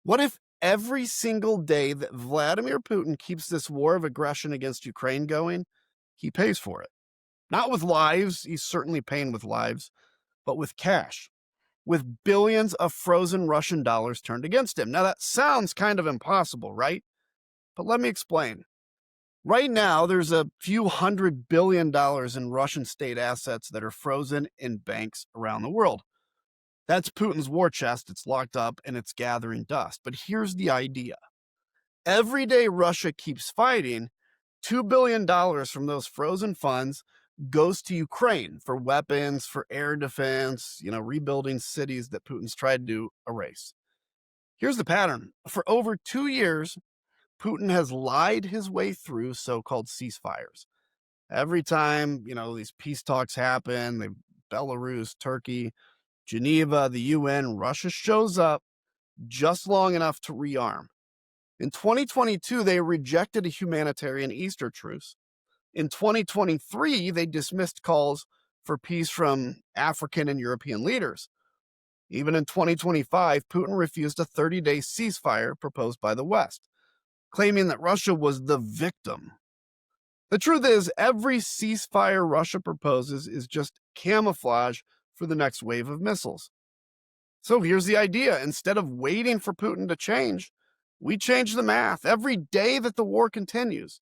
What if every single day that Vladimir Putin keeps this war of aggression against Ukraine going, he pays for it? Not with lives, he's certainly paying with lives, but with cash, with billions of frozen Russian dollars turned against him. Now, that sounds kind of impossible, right? But let me explain. Right now, there's a few $100 billion in Russian state assets that are frozen in banks around the world. That's Putin's war chest. It's locked up and it's gathering dust. But here's the idea. Every day Russia keeps fighting, $2 billion from those frozen funds goes to Ukraine for weapons, for air defense, rebuilding cities that Putin's tried to erase. Here's the pattern. For over 2 years, Putin has lied his way through so-called ceasefires. Every time, these peace talks happen, Belarus, Turkey, Geneva, the UN, Russia shows up just long enough to rearm. In 2022, they rejected a humanitarian Easter truce. In 2023, they dismissed calls for peace from African and European leaders. Even in 2025, Putin refused a 30-day ceasefire proposed by the West, claiming that Russia was the victim. The truth is, every ceasefire Russia proposes is just camouflage for the next wave of missiles. So here's the idea. Instead of waiting for Putin to change, we change the math. Every day that the war continues,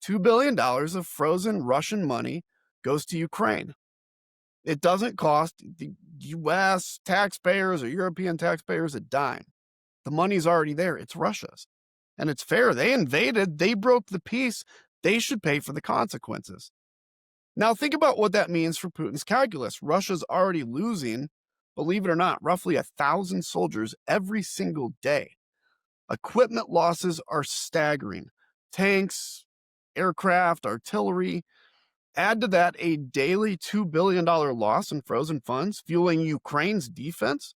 $2 billion of frozen Russian money goes to Ukraine. It doesn't cost the US taxpayers or European taxpayers a dime. The money's already there. It's Russia's. And it's fair. They invaded. They broke the peace. They should pay for the consequences. Now, think about what that means for Putin's calculus. Russia's already losing, believe it or not, roughly 1,000 soldiers every single day. Equipment losses are staggering. Tanks, aircraft, artillery. Add to that a daily $2 billion loss in frozen funds, fueling Ukraine's defense.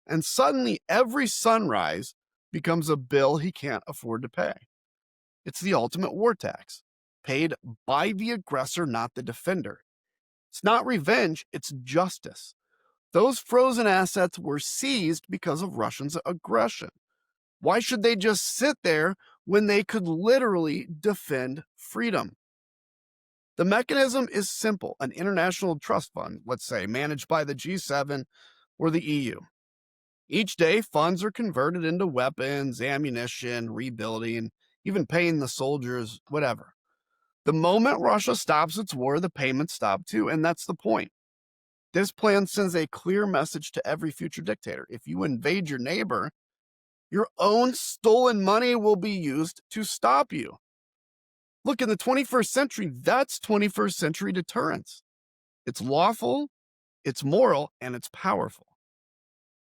And suddenly, every sunrise becomes a bill he can't afford to pay. It's the ultimate war tax, paid by the aggressor, not the defender. It's not revenge, it's justice. Those frozen assets were seized because of Russia's aggression. Why should they just sit there when they could literally defend freedom? The mechanism is simple: an international trust fund, let's say, managed by the G7 or the EU. Each day, funds are converted into weapons, ammunition, rebuilding, even paying the soldiers, whatever. The moment Russia stops its war, the payments stop too, and that's the point. This plan sends a clear message to every future dictator. If you invade your neighbor, your own stolen money will be used to stop you. Look, in the 21st century, that's 21st century deterrence. It's lawful, it's moral, and it's powerful.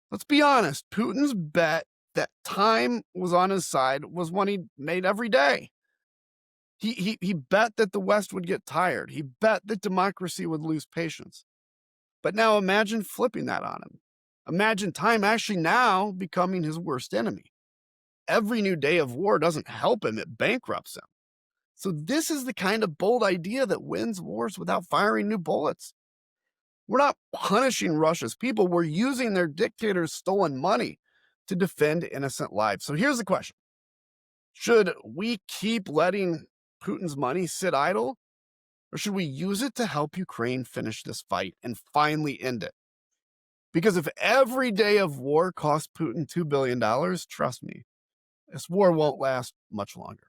Let's be honest, Putin's bet that time was on his side was one he made every day. He bet that the West would get tired. He bet that democracy would lose patience. But now imagine flipping that on him. Imagine time actually now becoming his worst enemy. Every new day of war doesn't help him, it bankrupts him. So this is the kind of bold idea that wins wars without firing new bullets. We're not punishing Russia's people. We're using their dictator's stolen money to defend innocent lives. So here's the question. Should we keep letting Putin's money sit idle? Or should we use it to help Ukraine finish this fight and finally end it? Because if every day of war costs Putin $2 billion, trust me, this war won't last much longer.